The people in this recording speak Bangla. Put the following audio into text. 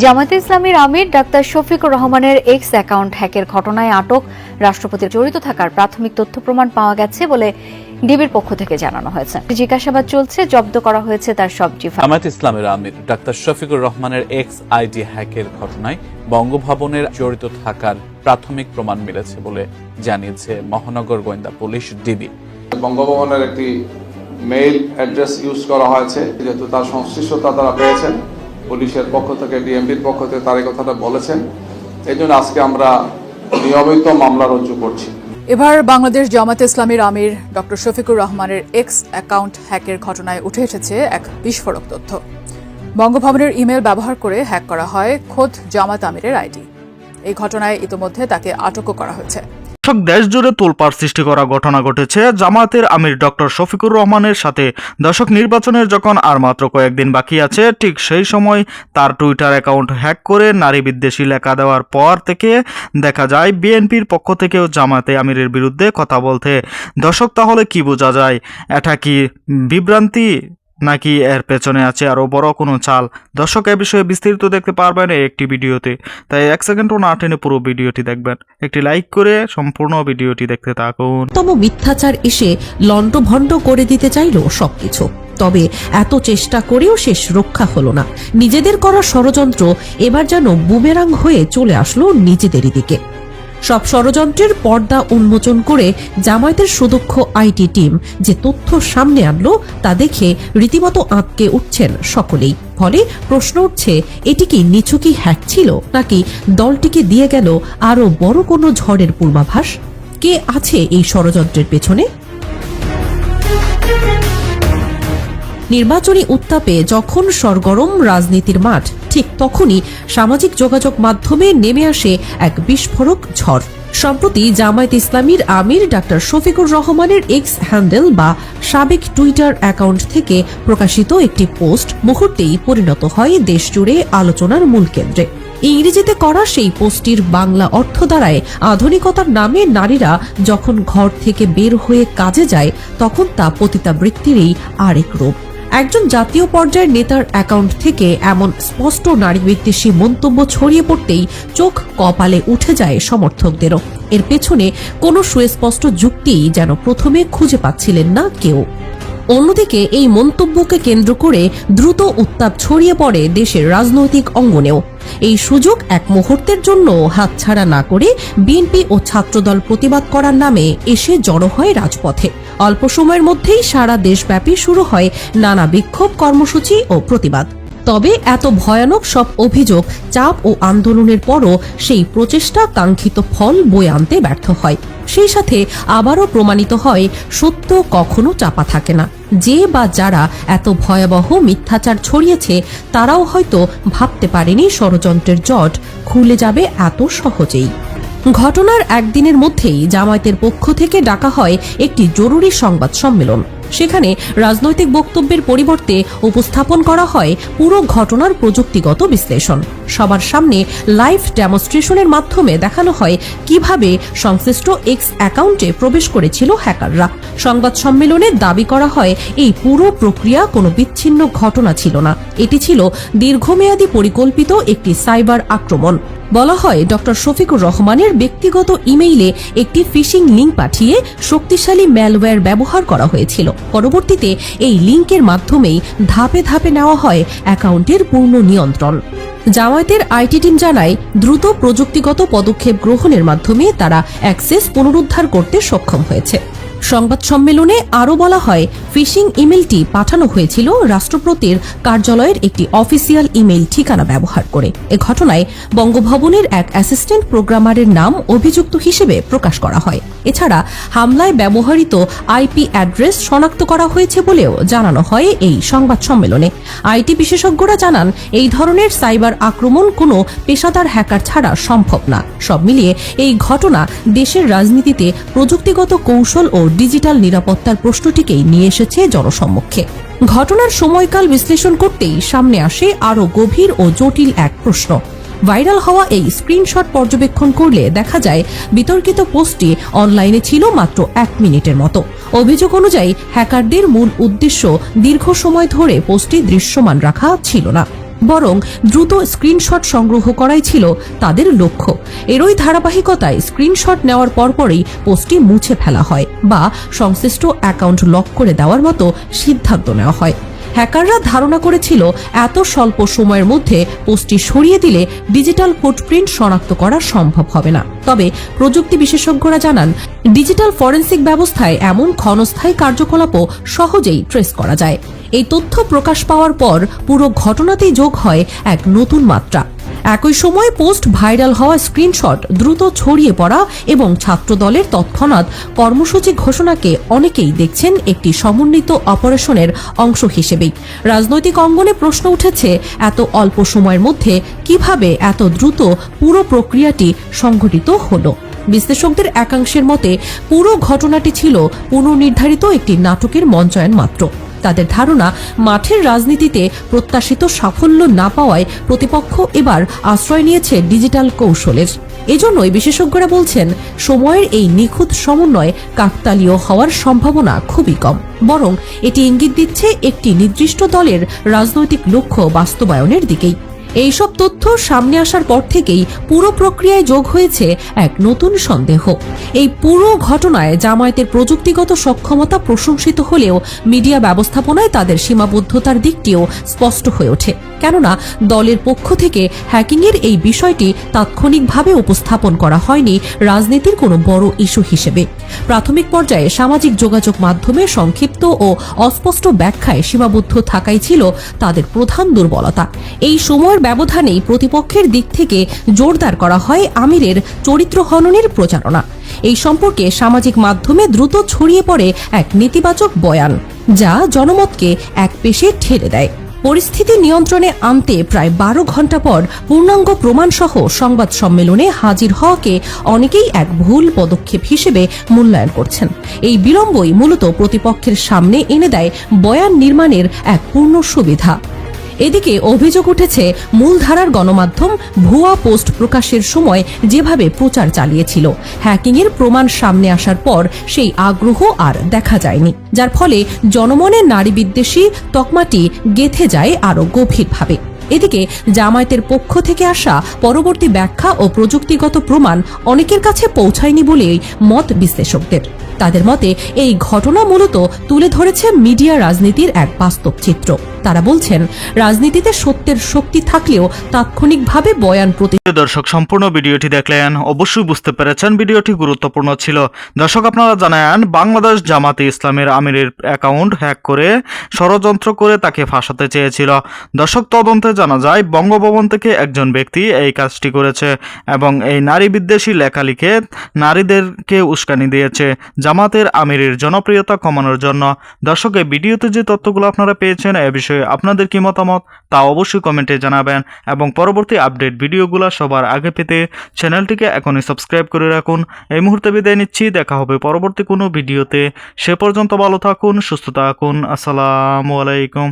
জামায়াতে ইসলামীর আমির ডাক্তার শফিকুর রহমানের এক্স অ্যাকাউন্ট হ্যাকের ঘটনায় আটক রাষ্ট্রপতির জড়িত থাকার প্রাথমিক তথ্য প্রমাণ পাওয়া গেছে বলে ডিবির পক্ষ থেকে জানানো হয়েছে। জিজ্ঞাসাবাদ চলছে, জব্দ করা হয়েছে তার সব জিফা। জামায়াতে ইসলামীর আমির ডাক্তার শফিকুর রহমানের এক্স আইডি হ্যাকের ঘটনায় বঙ্গভবনের জড়িত থাকার প্রাথমিক প্রমাণ মিলেছে বলে জানিয়েছে মহানগর গোয়েন্দা পুলিশ ডিবি। বঙ্গভবনের একটি মেইল অ্যাড্রেস ইউজ করা হয়েছে, যেহেতু তার সংশ্লিষ্টতা তারা পেয়েছেন, পুলিশের পক্ষ থেকে ডিএমপির পক্ষ থেকে তার এই কথাটা বলেছেন, এই জন্য আজকে আমরা নিয়মিত মামলা রুজু করছি। এবার বাংলাদেশ জামায়াতে ইসলামীর আমির ডক্টর শফিকুর রহমানের এক্স অ্যাকাউন্ট হ্যাকের ঘটনায় উঠে এসেছে এক বিস্ফোরক তথ্য। বঙ্গভবনের ইমেল ব্যবহার করে হ্যাক করা হয় খোদ জামায়াত আমিরের আইডি। এই ঘটনায় ইতোমধ্যে তাকে আটকও করা হয়েছে। দেশ জুড়ে তোলপাড় সৃষ্টি করা ঘটনা ঘটেছে জামায়াতের আমির ডক্টর শফিকুর রহমানের সাথে। দর্শক, নির্বাচনের যখন আর মাত্র কয়েকদিন বাকি আছে, ঠিক সেই সময় তার টুইটার অ্যাকাউন্ট হ্যাক করে নারী বিদ্বেষী লেখা দেওয়ার পর থেকে দেখা যায় বিএনপির পক্ষ থেকেও জামায়াতে আমিরের বিরুদ্ধে কথা বলতে। দর্শক, তাহলে কি বোঝা যায়? এটা কি বিভ্রান্তি, নাকি এর পেছনে আছে আরো বড় কোনো চাল? দর্শক, এ বিষয়ে বিস্তারিত দেখতে পারবেন একটি ভিডিওতে, তাই 1 সেকেন্ডও না টেনে পুরো ভিডিওটি দেখবেন। একটি লাইক করে সম্পূর্ণ ভিডিওটি দেখতে থাকুন। মিথ্যাচার এসে লন্ডভন্ড করে দিতে চাইল সবকিছু, তবে এত চেষ্টা করেও শেষ রক্ষা হলো না। নিজেদের করা ষড়যন্ত্র এবার যেন বুমেরাং হয়ে চলে আসলো নিজেদেরই দিকে। সব ষড়যন্ত্রের পর্দা উন্মোচন করে জামায়াতের সুদক্ষ আইটি টিম যে তথ্য সামনে আনলো তা দেখে রীতিমতো আঁতকে উঠছেন সকলেই। ফলে প্রশ্ন উঠছে, এটি কি নিছকই হ্যাক ছিল, নাকি দলটিকে দিয়ে গেল আরো বড় কোনো ঝড়ের পূর্বাভাস? কে আছে এই ষড়যন্ত্রের পেছনে? নির্বাচনী উত্তাপে যখন সরগরম রাজনীতির মাঠ, ঠিক তখনই সামাজিক যোগাযোগ মাধ্যমে নেমে আসে এক বিস্ফোরক ঝড়। সম্প্রতি জামায়াত ইসলামীর আমির ডাক্তার শফিকুর রহমানের এক্স হ্যান্ডেল বা সাবেক টুইটার অ্যাকাউন্ট থেকে প্রকাশিত একটি পোস্ট মুহূর্তেই পরিণত হয় দেশজুড়ে আলোচনার মূল কেন্দ্রে। ইংরেজিতে করা সেই পোস্টটির বাংলা অর্থ দাঁড়ায়, আধুনিকতার নামে নারীরা যখন ঘর থেকে বের হয়ে কাজে যায় তখন তা পতিতাবৃত্তিরই আরেক রূপ। একজন জাতীয় পর্যায়ের নেতার অ্যাকাউন্ট থেকে এমন স্পষ্ট নারী বিদ্বেষী মন্তব্য ছড়িয়ে পড়তেই চোখ কপালে উঠে যায় সমর্থকদেরও। এর পেছনে কোনো সুস্পষ্ট যুক্তি যেন প্রথমে খুঁজে পাচ্ছিলেন না কেউ। অন্যদিকে এই মন্তব্যকে কেন্দ্র করে দ্রুত উত্তাপ ছড়িয়ে পড়ে দেশের রাজনৈতিক অঙ্গনেও। এই সুযোগ এক মুহূর্তের জন্য হাতছাড়া না করে বিএনপি ও ছাত্রদল প্রতিবাদ করার নামে এসে জড়ো হয় রাজপথে। অল্প সময়ের মধ্যেই সারা দেশব্যাপী শুরু হয় নানা বিক্ষোভ কর্মসূচি ও প্রতিবাদ। তবে এত ভয়ানক সব অভিযোগ, চাপ ও আন্দোলনের পরও সেই প্রচেষ্টা কাঙ্ক্ষিত ফল বয়ে আনতে ব্যর্থ হয়। সেই সাথে আবারও প্রমাণিত হয়, সত্য কখনো চাপা থাকে না। যে বা যারা এত ভয়াবহ মিথ্যাচার ছড়িয়েছে তারাও হয়তো ভাবতে পারেনি ষড়যন্ত্রের জট খুলে যাবে এত সহজেই। ঘটনার একদিনের মধ্যেই জামায়াতের পক্ষ থেকে ডাকা হয় একটি জরুরি সংবাদ সম্মেলন। সেখানে রাজনৈতিক বক্তব্যের পরিবর্তে উপস্থাপন করা হয় পুরো ঘটনার প্রযুক্তিগত বিশ্লেষণ। সবার সামনে লাইভ ডেমনস্ট্রেশনের মাধ্যমে দেখানো হয় কিভাবে সংশ্লিষ্ট এক্স অ্যাকাউন্টে প্রবেশ করেছিল হ্যাকাররা। সংবাদ সম্মেলনে দাবি করা হয়, এই পুরো প্রক্রিয়া কোনো বিচ্ছিন্ন ঘটনা ছিল না, এটি ছিল দীর্ঘমেয়াদী পরিকল্পিত একটি সাইবার আক্রমণ। বলা হয়, ডক্টর শফিকুর রহমানের ব্যক্তিগত ইমেইলে একটি ফিশিং লিঙ্ক পাঠিয়ে শক্তিশালী ম্যালওয়্যার ব্যবহার করা হয়েছিল। পরবর্তীতে এই লিঙ্কের মাধ্যমেই ধাপে ধাপে নেওয়া হয় অ্যাকাউন্টের পূর্ণ নিয়ন্ত্রণ। জামায়াতের আইটি টিম জানায়, দ্রুত প্রযুক্তিগত পদক্ষেপ গ্রহণের মাধ্যমে তারা অ্যাক্সেস পুনরুদ্ধার করতে সক্ষম হয়েছে। সংবাদ সম্মেলনে আরও বলা হয়, ফিশিং ইমেলটি পাঠানো হয়েছিল রাষ্ট্রপতির কার্যালয়ের একটি অফিসিয়াল ইমেইল ঠিকানা ব্যবহার করে। এ ঘটনায় বঙ্গভবনের এক অ্যাসিস্ট্যান্ট প্রোগ্রামারের নাম অভিযুক্ত হিসেবে প্রকাশ করা হয়। এছাড়া হামলায় ব্যবহৃত আইপি অ্যাড্রেস শনাক্ত করা হয়েছে বলেও জানানো হয় এই সংবাদ সম্মেলনে। আইটি বিশেষজ্ঞরা জানান, এই ধরনের সাইবার আক্রমণ কোনো পেশাদার হ্যাকার ছাড়া সম্ভব না। সব মিলিয়ে এই ঘটনা দেশের রাজনীতিতে প্রযুক্তিগত কৌশল ও ডিজিটাল নিরাপত্তার প্রশ্নটিকেই নিয়ে এসেছে জনসম্মুখে। ঘটনার সময়কাল বিশ্লেষণ করতেই সামনে আসে আরও গভীর ও জটিল এক প্রশ্ন। ভাইরাল হওয়া এই স্ক্রিনশট পর্যবেক্ষণ করলে দেখা যায়, বিতর্কিত পোস্টটি অনলাইনে ছিল মাত্র 1 মিনিটের মতো। অভিযোগ অনুযায়ী হ্যাকারদের মূল উদ্দেশ্য দীর্ঘ সময় ধরে পোস্টটি দৃশ্যমান রাখা ছিল না। বরং দ্রুত স্ক্রিনশট সংগ্রহ করাই ছিল তাদের লক্ষ্য। এরই ধারাবাহিকতায় স্ক্রিনশট নেওয়ার পরপরই পোস্টটি মুছে ফেলা হয় বা সংশ্লিষ্ট অ্যাকাউন্ট লক করে দেওয়ার মতো সিদ্ধান্ত নেওয়া হয়। হ্যাকাররা ধারণা করেছিল এত স্বল্প সময়ের মধ্যে পোস্টটি সরিয়ে দিলে ডিজিটাল ফুটপ্রিন্ট শনাক্ত করা সম্ভব হবে না। তবে প্রযুক্তি বিশেষজ্ঞরা জানান, ডিজিটাল ফরেনসিক ব্যবস্থায় এমন ক্ষণস্থায়ী কার্যকলাপও সহজেই ট্রেস করা যায়। এই তথ্য প্রকাশ পাওয়ার পর পুরো ঘটনাতেই যোগ হয় এক নতুন মাত্রা। একই সময় পোস্ট ভাইরাল হওয়া স্ক্রিনশট দ্রুত ছড়িয়ে পড়া এবং ছাত্রদলের তৎক্ষণাৎ কর্মসূচি ঘোষণাকে অনেকেই দেখছেন একটি সমন্বিত অপারেশনের অংশ হিসেবেই। রাজনৈতিক অঙ্গনে প্রশ্ন উঠেছে, এত অল্প সময়ের মধ্যে কিভাবে এত দ্রুত পুরো প্রক্রিয়াটি সংঘটিত হলো। বিশ্লেষকদের একাংশের মতে পুরো ঘটনাটি ছিল পুনর্নির্ধারিত একটি নাটকের মঞ্চায়ন মাত্র। তাদের ধারণা, মাঠের রাজনীতিতে প্রত্যাশিত সাফল্য না পাওয়ায় প্রতিপক্ষ এবার আশ্রয় নিয়েছে ডিজিটাল কৌশলের। এজন্যই বিশেষজ্ঞরা বলছেন, সময়ের এই নিখুঁত সমন্বয় কাকতালীয় হওয়ার সম্ভাবনা খুবই কম, বরং এটি ইঙ্গিত দিচ্ছে একটি নির্দিষ্ট দলের রাজনৈতিক লক্ষ্য বাস্তবায়নের দিকেই। এইসব তথ্য সামনে আসার পর থেকেই পুরো প্রক্রিয়ায় যোগ হয়েছে এক নতুন সন্দেহ। এই পুরো ঘটনায় জামায়াতের প্রযুক্তিগত সক্ষমতা প্রশংসিত হলেও মিডিয়া ব্যবস্থাপনায় তাদের সীমাবদ্ধতার দিকটিও স্পষ্ট হয়ে ওঠে। কেননা দলের পক্ষ থেকে হ্যাকিংয়ের এই বিষয়টি তাৎক্ষণিকভাবে উপস্থাপন করা হয়নি রাজনীতির কোনো বড় ইস্যু হিসেবে। প্রাথমিক পর্যায়ে সামাজিক যোগাযোগ মাধ্যমে সংক্ষিপ্ত ও অস্পষ্ট ব্যাখ্যায় সীমাবদ্ধ থাকাই ছিল তাদের প্রধান দুর্বলতা। এই সময়ের ব্যবধানেই প্রতিপক্ষের দিক থেকে জোরদার করা হয় আমিরের চরিত্র হননের প্রচারণা। এই সম্পর্কে সামাজিক মাধ্যমে দ্রুত ছড়িয়ে পড়ে এক নেতিবাচক বয়ান, যা জনমতকে এক পেশে ঠেলে দেয়। পরিস্থিতি নিয়ন্ত্রণে আনতে প্রায় 12 ঘণ্টা পর পূর্ণাঙ্গ প্রমাণসহ সংবাদ সম্মেলনে হাজির হওয়াকে অনেকেই এক ভুল পদক্ষেপ হিসেবে মূল্যায়ন করছেন। এই বিলম্বই মূলত প্রতিপক্ষের সামনে এনে দেয় বয়ান নির্মাণের এক পূর্ণ সুবিধা। এদিকে অভিযোগ উঠেছে, মূলধারার গণমাধ্যম ভুয়া পোস্ট প্রকাশের সময় যেভাবে প্রচার চালিয়েছিল, হ্যাকিংয়ের প্রমাণ সামনে আসার পর সেই আগ্রহ আর দেখা যায়নি, যার ফলে জনমনে নারী বিদ্বেষী তকমাটি গেঁথে যায় আরও গভীরভাবে। এদিকে জামায়াতের পক্ষ থেকে আসা পরবর্তী ব্যাখ্যা ও প্রযুক্তিগত প্রমাণ অনেকের কাছে পৌঁছায়নি বলেই মত বিশ্লেষকদের। তাদের মতে এই ঘটনা মূলত তুলে ধরেছে মিডিয়া রাজনীতির এক বাস্তব চিত্র। তারা বলছেন, রাজনীতিতে সত্যের শক্তি থাকলেও তাৎক্ষণিকভাবে বয়ান দর্শক, সম্পূর্ণ ভিডিওটি দেখলেন, অবশ্যই বুঝতে পেরেছেন ভিডিওটি গুরুত্বপূর্ণ ছিল। দর্শক, আপনারা জানেন বাংলাদেশ জামাতে ইসলামের আমিরের অ্যাকাউন্ট হ্যাক করে ষড়যন্ত্র করে তাকে ফাঁসাতে চেয়েছিল। দর্শক, তদন্তে জানা যায় বঙ্গভবন থেকে একজন ব্যক্তি এই কাজটি করেছে এবং এই নারী বিদ্বেষী লেখা লিখে নারীদেরকে উস্কানি দিয়েছে জামাতের আমিরের জনপ্রিয়তা কমানোর জন্য। দর্শক, এই ভিডিওতে যে তথ্যগুলো আপনারা পেয়েছেন এ বিষয়ে আপনাদের কি মতামত তা অবশ্যই কমেন্টে জানাবেন এবং পরবর্তী আপডেট ভিডিওগুলো সবার আগে পেতে চ্যানেলটিকে এখনই সাবস্ক্রাইব করে রাখুন। এই মুহূর্তে বিদায় নিচ্ছি, দেখা হবে পরবর্তী কোনো ভিডিওতে। সে পর্যন্ত ভালো থাকুন, সুস্থ থাকুন। আসসালামু আলাইকুম।